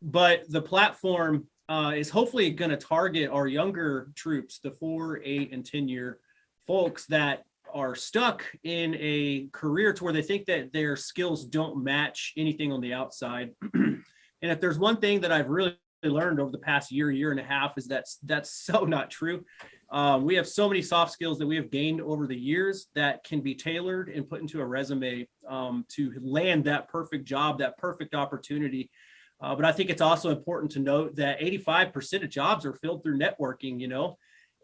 but the platform is hopefully going to target our younger troops, the 4, 8, and 10-year folks that are stuck in a career to where they think that their skills don't match anything on the outside. And if there's one thing that I've really learned over the past year and a half, is that's so not true. We have so many soft skills that we have gained over the years that can be tailored and put into a resume to land that perfect job, that perfect opportunity. But I think it's also important to note that 85% of jobs are filled through networking,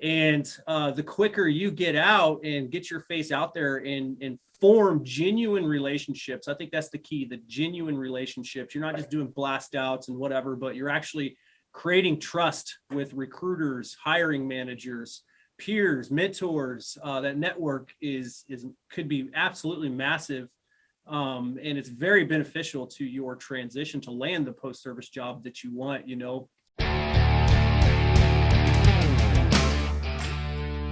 and the quicker you get out and get your face out there and form genuine relationships. I think that's the key, the genuine relationships. You're not just doing blast outs and whatever, but you're actually creating trust with recruiters, hiring managers, peers, mentors. That network could be absolutely massive. And it's very beneficial to your transition to land the post-service job that you want,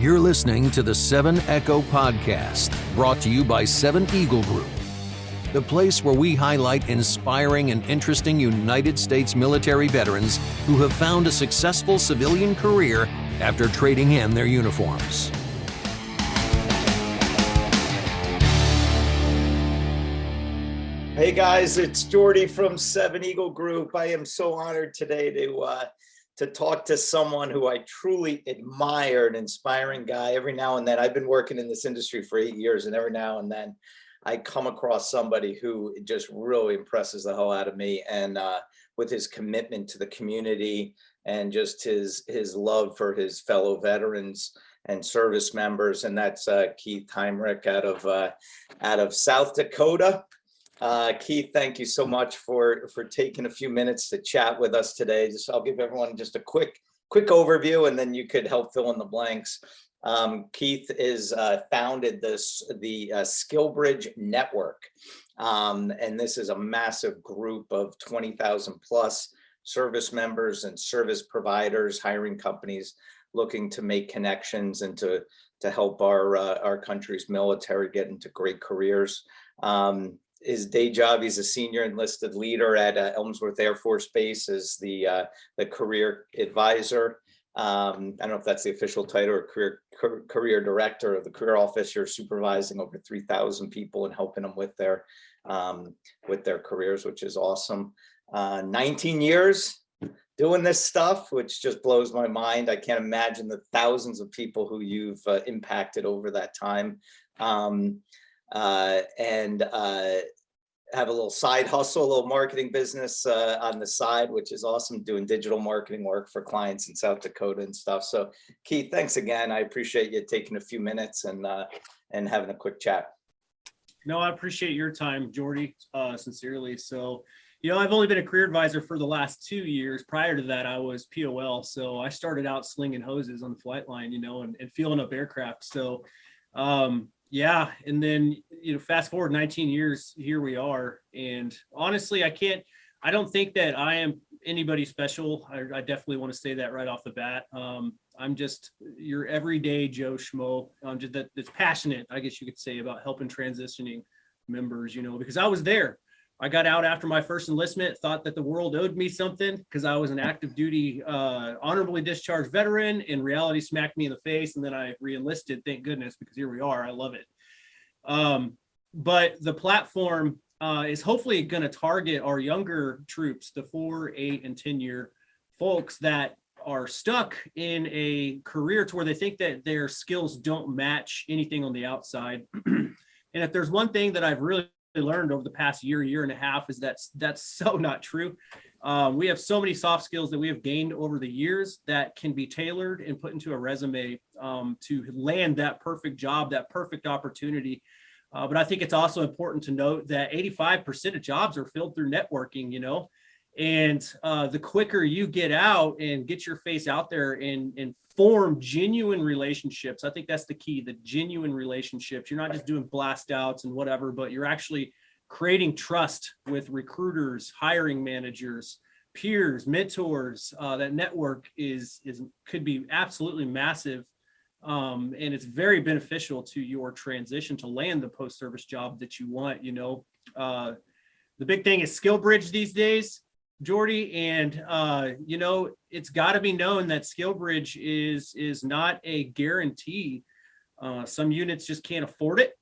You're listening to the 7 Echo Podcast, brought to you by 7 Eagle Group, the place where we highlight inspiring and interesting United States military veterans who have found a successful civilian career after trading in their uniforms. Hey guys, it's Jordy from 7 Eagle Group. I am so honored today to talk to someone who I truly admire, an inspiring guy. Every now and then, I've been working in this industry for 8 years, and every now and then I come across somebody who just really impresses the hell out of me, and with his commitment to the community and just his love for his fellow veterans and service members. And that's Keith Heimerick out of South Dakota. Keith, thank you so much for taking a few minutes to chat with us today. I'll give everyone just a quick overview, and then you could help fill in the blanks. Keith is founded the SkillBridge network, and this is a massive group of 20,000 plus service members and service providers, hiring companies looking to make connections and to help our country's military get into great careers. His day job, he's a senior enlisted leader at Elmsworth Air Force Base as the career advisor. I don't know if that's the official title, or career director, or the career officer, supervising over 3,000 people and helping them with their careers, which is awesome. 19 years doing this stuff, which just blows my mind. I can't imagine the thousands of people who you've impacted over that time. And have a little side hustle, a little marketing business on the side, which is awesome, doing digital marketing work for clients in South Dakota and stuff. So Keith, thanks again. I appreciate you taking a few minutes and having a quick chat. No, I appreciate your time, Jordy, sincerely. So, I've only been a career advisor for the last 2 years. Prior to that, I was POL. So I started out slinging hoses on the flight line, and fueling up aircraft. So, yeah. And then, fast forward 19 years, here we are. And honestly, I don't think that I am anybody special. I definitely want to say that right off the bat. I'm just your everyday Joe Schmo. That's passionate, I guess you could say, about helping transitioning members, because I was there. I got out after my first enlistment, thought that the world owed me something because I was an active duty, honorably discharged veteran, and reality smacked me in the face. And then I re-enlisted, thank goodness, because here we are. I love it. But the platform is hopefully going to target our younger troops, the 4, 8, and 10-year folks that are stuck in a career to where they think that their skills don't match anything on the outside. And if there's one thing that I've really learned over the past year and a half, is that's so not true. We have so many soft skills that we have gained over the years that can be tailored and put into a resume to land that perfect job, that perfect opportunity. But I think it's also important to note that 85% of jobs are filled through networking, and the quicker you get out and get your face out there and form genuine relationships. I think that's the key, the genuine relationships. You're not just doing blast outs and whatever, but you're actually creating trust with recruiters, hiring managers, peers, mentors. That network could be absolutely massive. And it's very beneficial to your transition to land the post-service job that you want. The big thing is SkillBridge these days. Jordy, and it's got to be known that SkillBridge is not a guarantee. Some units just can't afford it,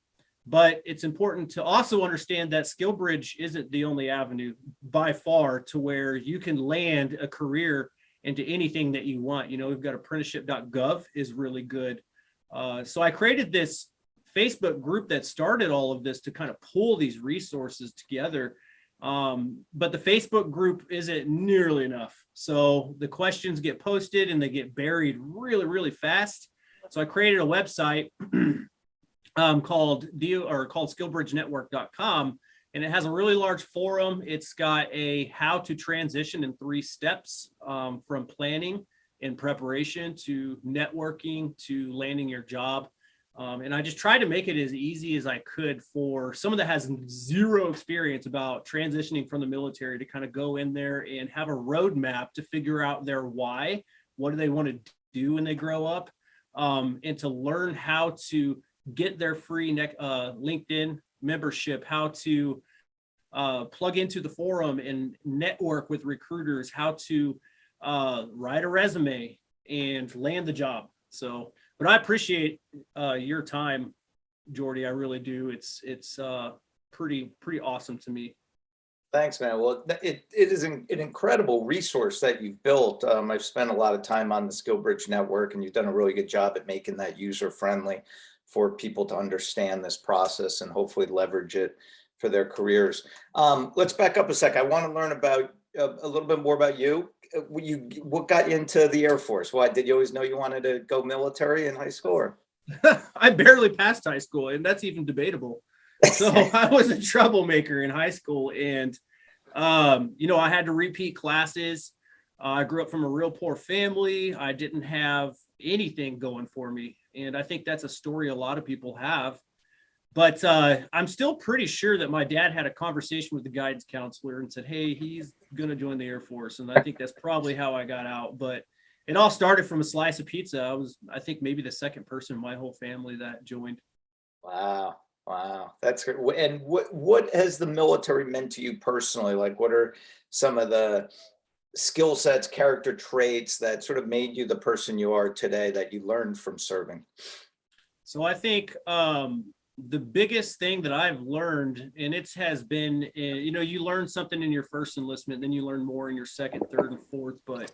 but it's important to also understand that SkillBridge isn't the only avenue by far to where you can land a career into anything that you want. We've got apprenticeship.gov is really good. So I created this Facebook group that started all of this to kind of pull these resources together. But the Facebook group isn't nearly enough. So the questions get posted and they get buried really, really fast. So I created a website called SkillBridgeNetwork.com, and it has a really large forum. It's got a how to transition in 3 steps, from planning and preparation to networking to landing your job. And I just tried to make it as easy as I could for someone that has zero experience about transitioning from the military to kind of go in there and have a roadmap to figure out their why. What do they want to do when they grow up? And to learn how to get their free LinkedIn membership, how to plug into the forum and network with recruiters, how to write a resume and land the job. So, but I appreciate your time, Jordy. I really do. It's pretty awesome to me. Thanks, man. Well, it is an incredible resource that you've built. I've spent a lot of time on the SkillBridge network, and you've done a really good job at making that user friendly for people to understand this process and hopefully leverage it for their careers. Let's back up a sec. I want to learn about a little bit more about you. What got you into the Air Force? Why did you always know you wanted to go military in high school? Or? I barely passed high school, and that's even debatable. So I was a troublemaker in high school, and I had to repeat classes. I grew up from a real poor family. I didn't have anything going for me, and I think that's a story a lot of people have. But I'm still pretty sure that my dad had a conversation with the guidance counselor and said, hey, he's going to join the Air Force. And I think that's probably how I got out. But it all started from a slice of pizza. I think maybe the second person in my whole family that joined. Wow. That's great. And what has the military meant to you personally? Like, what are some of the skill sets, character traits that sort of made you the person you are today that you learned from serving? So I think the biggest thing that I've learned, and it has been, you learn something in your first enlistment, then you learn more in your second, third, and fourth. But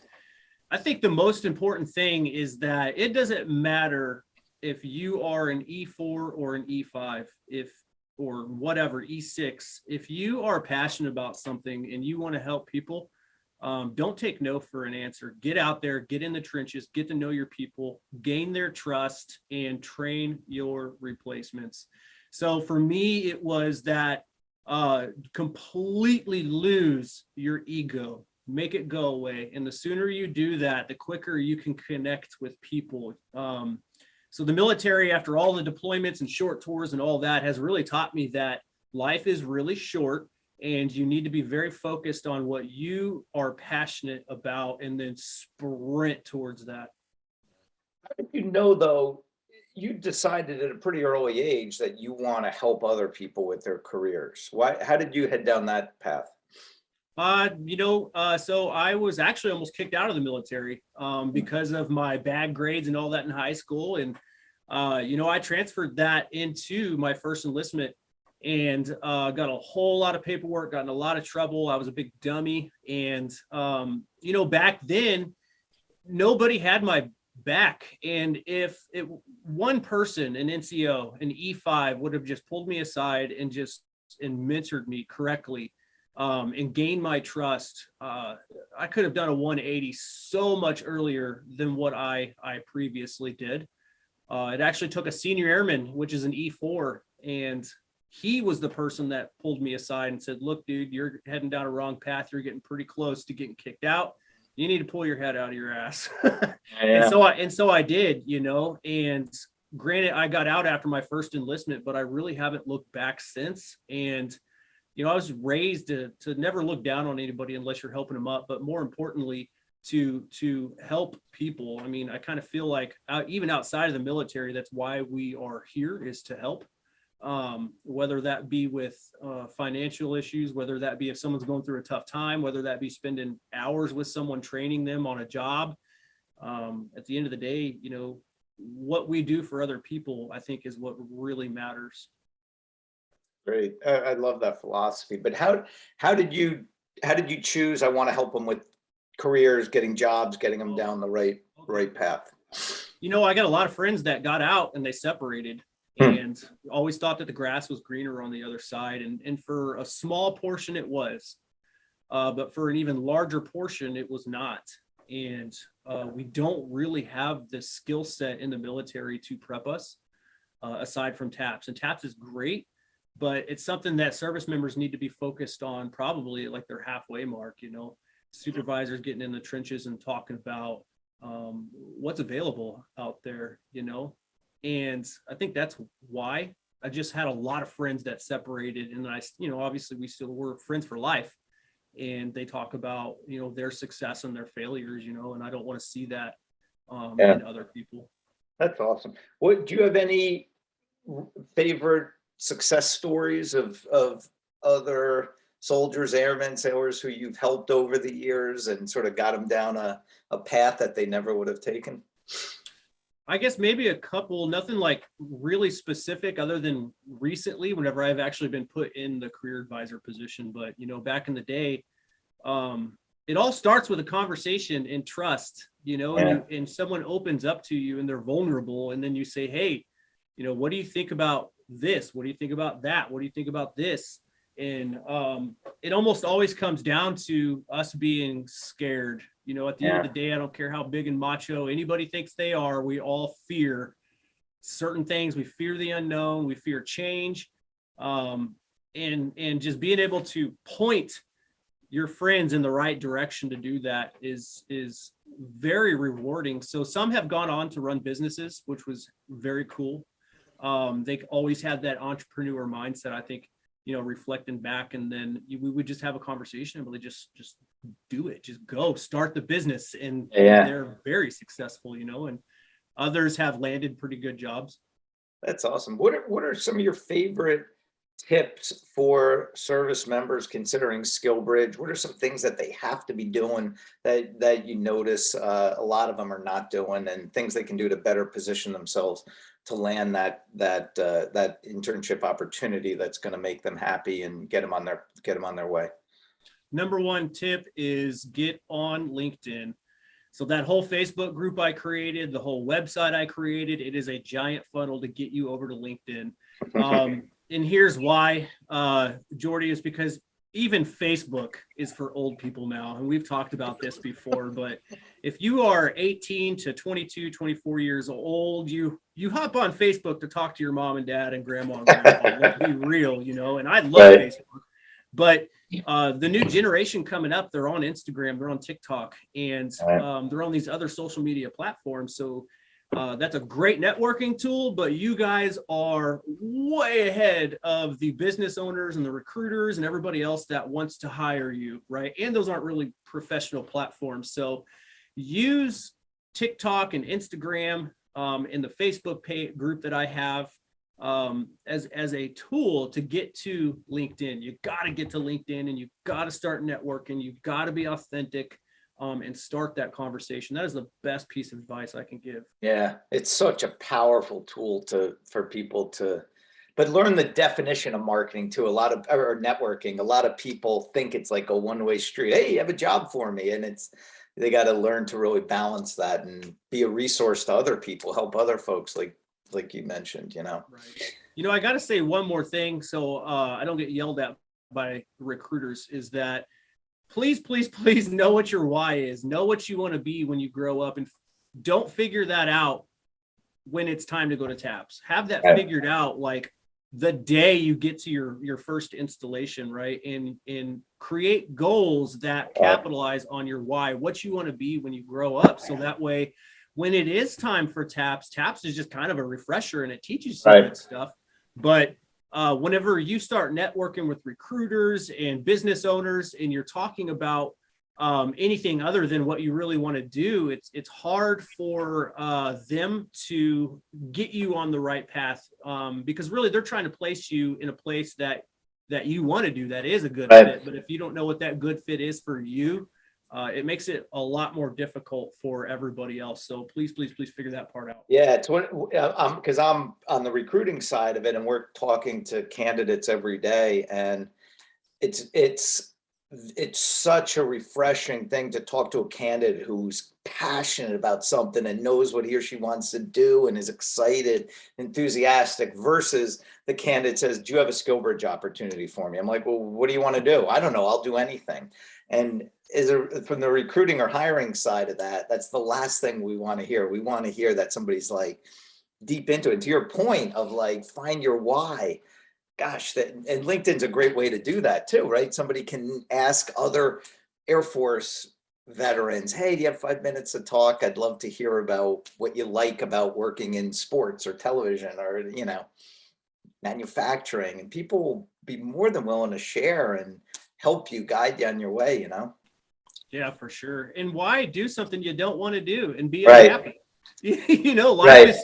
I think the most important thing is that it doesn't matter if you are an E4 or an E5, or whatever, E6, if you are passionate about something and you want to help people, don't take no for an answer. Get out there, get in the trenches, get to know your people, gain their trust, and train your replacements. So for me, it was that completely lose your ego, make it go away. And the sooner you do that, the quicker you can connect with people. So the military, after all the deployments and short tours and all that, has really taught me that life is really short. And you need to be very focused on what you are passionate about and then sprint towards that. How did you know, though, you decided at a pretty early age that you want to help other people with their careers? How did you head down that path? So I was actually almost kicked out of the military because of my bad grades and all that in high school. And, I transferred that into my first enlistment. And got a whole lot of paperwork, got in a lot of trouble. I was a big dummy. And, back then, nobody had my back. And if one person, an NCO, an E5, would have just pulled me aside and mentored me correctly and gained my trust, I could have done a 180 so much earlier than what I previously did. It actually took a senior airman, which is an E4, and he was the person that pulled me aside and said, look, dude, you're heading down a wrong path. You're getting pretty close to getting kicked out. You need to pull your head out of your ass. Yeah. And so I did, and granted, I got out after my first enlistment, but I really haven't looked back since. And, I was raised to never look down on anybody unless you're helping them up, but more importantly, to help people. I mean, I kind of feel like even outside of the military, that's why we are here, is to help. whether that be with financial issues, whether that be if someone's going through a tough time, whether that be spending hours with someone training them on a job. At the end of the day, you know, what we do for other people, I think, is what really matters. Great. I love that philosophy. But how did you choose? I want to help them with careers, getting jobs, getting them down the right path. You know, I got a lot of friends that got out and they separated and always thought that the grass was greener on the other side. And for a small portion, it was, but for an even larger portion, it was not. And we don't really have the skill set in the military to prep us aside from TAPS. And TAPS is great, but it's something that service members need to be focused on probably like their halfway mark, you know, supervisors getting in the trenches and talking about what's available out there, you know. And I think that's why I just had a lot of friends that separated, and I, you know, obviously we still were friends for life, and they talk about, you know, their success and their failures, you know, and I don't want to see that in other people. That's awesome. What do you have any favorite success stories of other soldiers, airmen, sailors who you've helped over the years and sort of got them down a path that they never would have taken? I guess maybe a couple, nothing like really specific other than recently whenever I've actually been put in the career advisor position. But, you know, back in the day, it all starts with a conversation and trust, you know, and someone opens up to you and they're vulnerable. And then you say, hey, you know, what do you think about this? What do you think about that? What do you think about this? And it almost always comes down to us being scared. You know, at the end of the day, I don't care how big and macho anybody thinks they are. We all fear certain things. We fear the unknown. We fear change. And just being able to point your friends in the right direction to do that is very rewarding. So some have gone on to run businesses, which was very cool. They always had that entrepreneur mindset, I think, you know, reflecting back, and then we would just have a conversation and really just do it, just go start the business. And they're very successful, you know, and others have landed pretty good jobs. That's awesome. What are some of your favorite tips for service members considering SkillBridge? What are some things that they have to be doing that you notice a lot of them are not doing, and things they can do to better position themselves to land that internship opportunity that's going to make them happy and get them on their way? Number one tip is get on LinkedIn. So that whole Facebook group I created, the whole website I created, it is a giant funnel to get you over to LinkedIn. And here's why, Jordy, is because even Facebook is for old people now. And we've talked about this before, but if you are 18 to 22, 24 years old, you hop on Facebook to talk to your mom and dad and grandma and grandpa. Let's be real, you know, and I love Facebook, but the new generation coming up, they're on Instagram, they're on TikTok, and they're on these other social media platforms. So that's a great networking tool, but you guys are way ahead of the business owners and the recruiters and everybody else that wants to hire you, right? And those aren't really professional platforms. So use TikTok and Instagram and the Facebook group that I have as a tool to get to LinkedIn. You got to get to LinkedIn, and you got to start networking. You got to be authentic. And start that conversation. That is the best piece of advice I can give. Yeah, it's such a powerful tool for people but learn the definition of marketing too. Or networking. A lot of people think it's like a one-way street. Hey, you have a job for me, and they got to learn to really balance that and be a resource to other people, help other folks, like you mentioned. You know. Right. You know, I got to say one more thing, so I don't get yelled at by recruiters. Is that please, please, please know what your why is. Know what you want to be when you grow up, and don't figure that out when it's time to go to TAPS. Have that figured out like the day you get to your first installation, right? And create goals that capitalize on your why, what you want to be when you grow up. So that way, when it is time for TAPS is just kind of a refresher, and it teaches you some good stuff. But whenever you start networking with recruiters and business owners, and you're talking about anything other than what you really want to do, it's hard for them to get you on the right path, because really they're trying to place you in a place that you want to do, that is a good fit. But if you don't know what that good fit is for you, it makes it a lot more difficult for everybody else. So please figure that part out. Yeah, it's what because I'm on the recruiting side of it, and we're talking to candidates every day, and it's such a refreshing thing to talk to a candidate who's passionate about something and knows what he or she wants to do and is excited, enthusiastic, versus the candidate says, "Do you have a SkillBridge opportunity for me?" I'm like, "Well, what do you want to do?" "I don't know. I'll do anything." And from the recruiting or hiring side of that, that's the last thing we want to hear. We want to hear that somebody's like deep into it. To your point of like, find your why. Gosh, and LinkedIn's a great way to do that too, right? Somebody can ask other Air Force veterans, "Hey, do you have 5 minutes to talk? I'd love to hear about what you like about working in sports or television or, manufacturing." And people will be more than willing to share and help you, guide you on your way, Yeah, for sure. And why do something you don't want to do and be Right. unhappy? Life Right.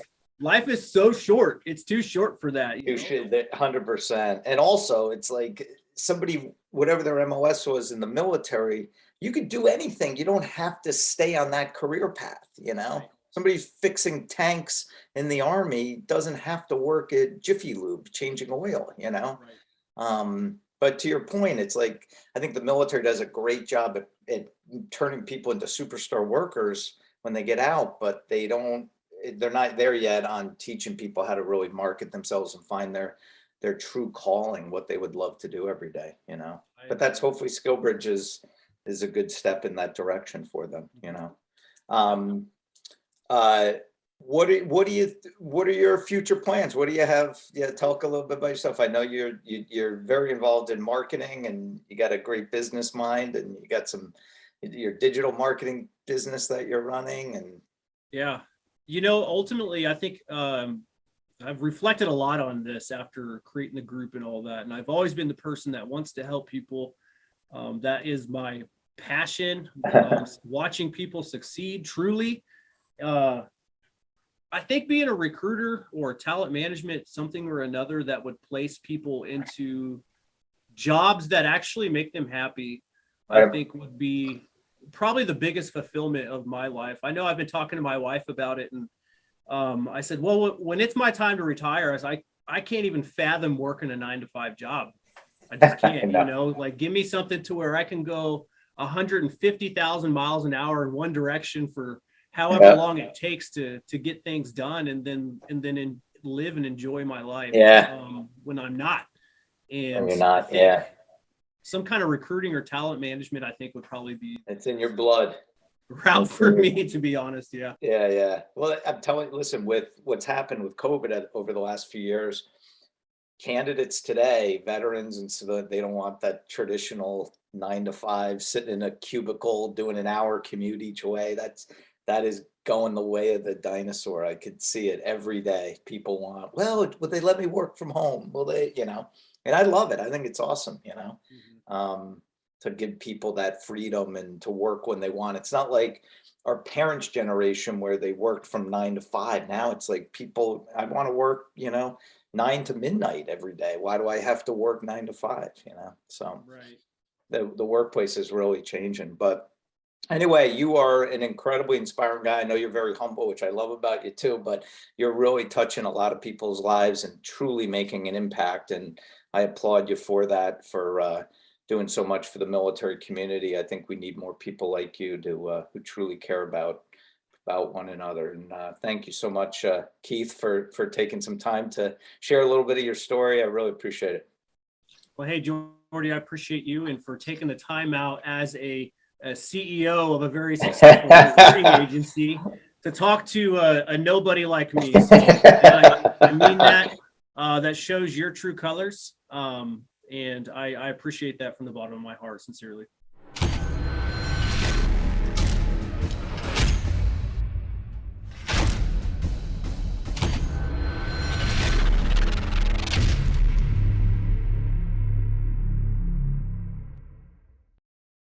life is so short. It's too short for that. You should, 100%. And also, it's like somebody, whatever their MOS was in the military, you could do anything. You don't have to stay on that career path, Right. Somebody fixing tanks in the Army doesn't have to work at Jiffy Lube changing oil, Right. But to your point, it's like, I think the military does a great job at turning people into superstar workers when they get out, but they're not there yet on teaching people how to really market themselves and find their true calling, what they would love to do every day, But that's hopefully SkillBridge is a good step in that direction for them, Um, what are your future plans? What do you have? Yeah, talk a little bit about yourself. I know you're very involved in marketing, and you got a great business mind, and you got your digital marketing business that you're running. And Yeah. Ultimately, I think I've reflected a lot on this after creating the group and all that. And I've always been the person that wants to help people. That is my passion, watching people succeed truly. I think being a recruiter or talent management, something or another that would place people into jobs that actually make them happy, I think would be probably the biggest fulfillment of my life. I know I've been talking to my wife about it, and I said, well, when it's my time to retire, I can't even fathom working a 9-to-5 job. I just can't, like, give me something to where I can go 150,000 miles an hour in one direction for however long it takes to get things done, and then live and enjoy my life when I'm not. And you're not, some kind of recruiting or talent management, I think, would probably be, it's in your blood, route for me, to be honest. Yeah. Well, I'm telling you, listen, with what's happened with COVID over the last few years, candidates today, veterans, and so they don't want that traditional 9-to-5 sitting in a cubicle doing an hour commute each way. That is going the way of the dinosaur. I could see it every day. People want, well, would they let me work from home? Will they, and I love it. I think it's awesome, to give people that freedom and to work when they want. It's not like our parents' generation where they worked from 9-to-5. Now it's like people, I want to work, 9 to midnight every day. Why do I have to work 9-to-5? So the workplace is really changing. But anyway, you are an incredibly inspiring guy. I know you're very humble, which I love about you too, but you're really touching a lot of people's lives and truly making an impact. And I applaud you for that, for doing so much for the military community. I think we need more people like you who truly care about one another. And thank you so much, Keith, for taking some time to share a little bit of your story. I really appreciate it. Well, hey, Jordy, I appreciate you, and for taking the time out as a CEO of a very successful recruiting agency to talk to a nobody like me. So I mean that. That shows your true colors. And I appreciate that from the bottom of my heart, sincerely.